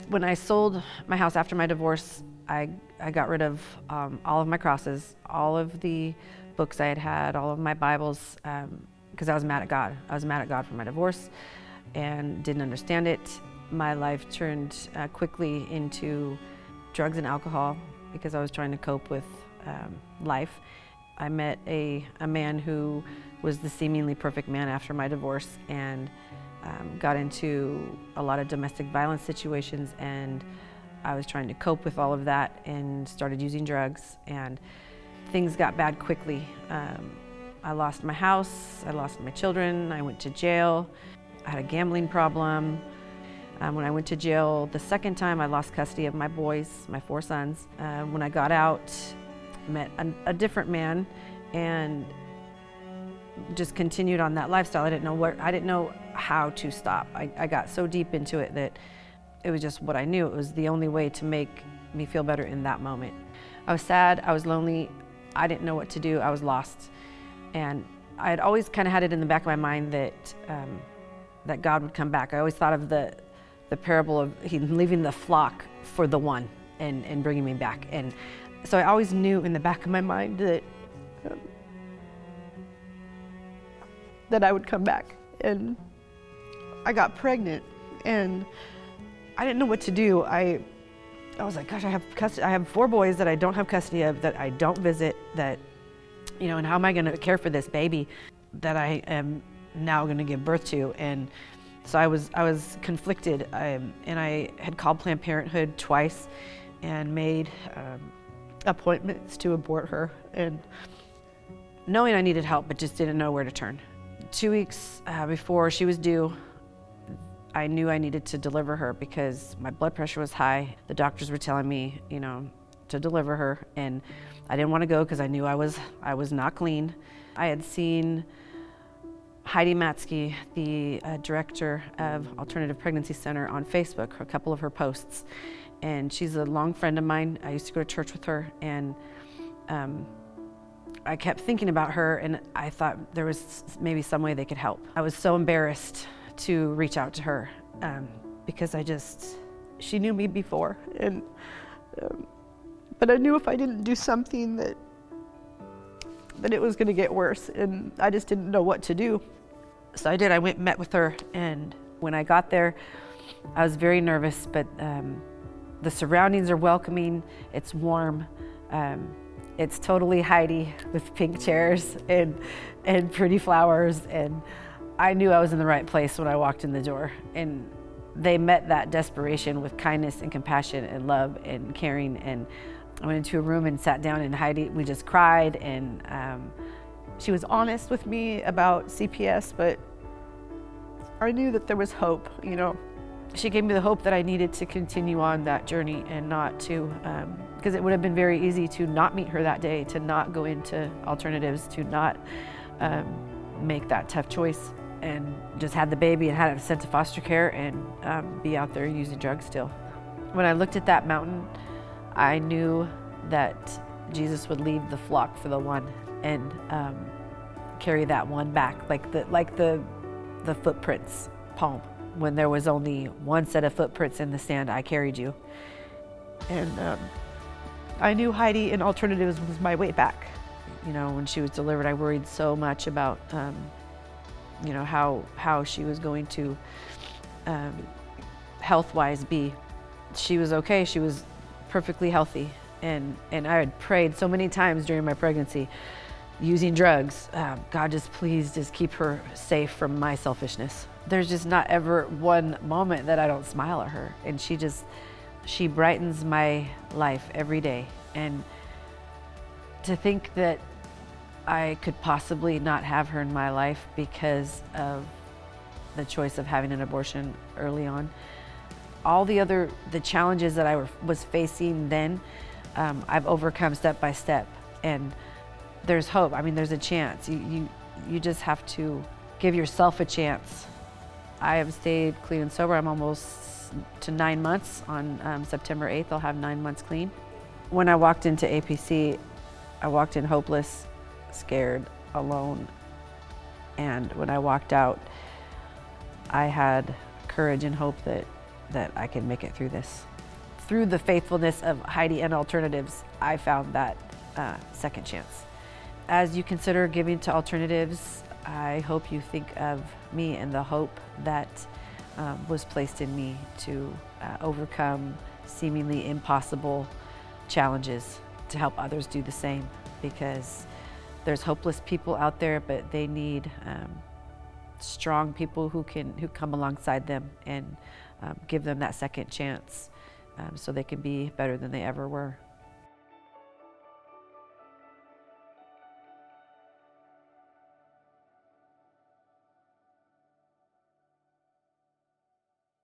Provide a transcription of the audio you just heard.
When I sold my house after my divorce, I got rid of all of my crosses, all of the books I had had, all of my Bibles, because I was mad at God. I was mad at God for my divorce and didn't understand it. My life turned quickly into drugs and alcohol because I was trying to cope with life. I met a man who was the seemingly perfect man after my divorce, and got into a lot of domestic violence situations, and I was trying to cope with all of that and started using drugs, and things got bad quickly. I lost my house, I lost my children, I went to jail, I had a gambling problem. When I went to jail the second time, I lost custody of my boys, my 4 sons. When I got out, met a different man and just continued on that lifestyle. I didn't know how to stop. I got so deep into it that it was just what I knew. It was the only way to make me feel better in that moment. I was sad, I was lonely, I didn't know what to do, I was lost. And I had always kind of had it in the back of my mind that God would come back. I always thought of the parable of Him leaving the flock for the one and bringing me back. And so I always knew in the back of my mind that I would come back. And I got pregnant and I didn't know what to do. I was like, gosh, I have 4 boys that I don't have custody of, that I don't visit, that, and how am I gonna care for this baby that I am now gonna give birth to? And so I was conflicted, and I had called Planned Parenthood twice and made appointments to abort her, and knowing I needed help, but just didn't know where to turn. 2 weeks before she was due, I knew I needed to deliver her because my blood pressure was high. The doctors were telling me, to deliver her, and I didn't want to go because I knew I was not clean. I had seen Heidi Matzke, the director of Alternative Pregnancy Center, on Facebook, a couple of her posts, and she's a long friend of mine. I used to go to church with her, and I kept thinking about her, and I thought there was maybe some way they could help. I was so embarrassed to reach out to her because she knew me before, and but I knew if I didn't do something that it was going to get worse, and I just didn't know what to do. So I did. I went and met with her, and when I got there, I was very nervous, but the surroundings are welcoming. It's warm. It's totally Heidi with pink chairs and pretty flowers, and I knew I was in the right place when I walked in the door. And they met that desperation with kindness and compassion and love and caring. And I went into a room and sat down, and Heidi, we just cried, and she was honest with me about CPS, but I knew that there was hope, She gave me the hope that I needed to continue on that journey and not to, because it would have been very easy to not meet her that day, to not go into alternatives, to not make that tough choice and just had the baby and had it sent to foster care and be out there using drugs still. When I looked at that mountain, I knew that Jesus would leave the flock for the one and carry that one back, like the footprints poem. When there was only one set of footprints in the sand, I carried you. And I knew Heidi in alternatives was my way back. When she was delivered, I worried so much about, how she was going to health-wise be. She was okay. She was perfectly healthy. And I had prayed so many times during my pregnancy, using drugs, God, please keep her safe from my selfishness. There's just not ever one moment that I don't smile at her. And she brightens my life every day. And to think that I could possibly not have her in my life because of the choice of having an abortion early on. All the challenges that I was facing then, I've overcome step by step. And there's hope. There's a chance. You just have to give yourself a chance. I have stayed clean and sober. I'm almost to 9 months. On September 8th, I'll have 9 months clean. When I walked into APC, I walked in hopeless, scared, alone. And when I walked out, I had courage and hope that I could make it through this. Through the faithfulness of Heidi and Alternatives, I found that second chance. As you consider giving to Alternatives, I hope you think of me and the hope that was placed in me to overcome seemingly impossible challenges, to help others do the same, because there's hopeless people out there, but they need strong people who come alongside them and give them that second chance so they can be better than they ever were.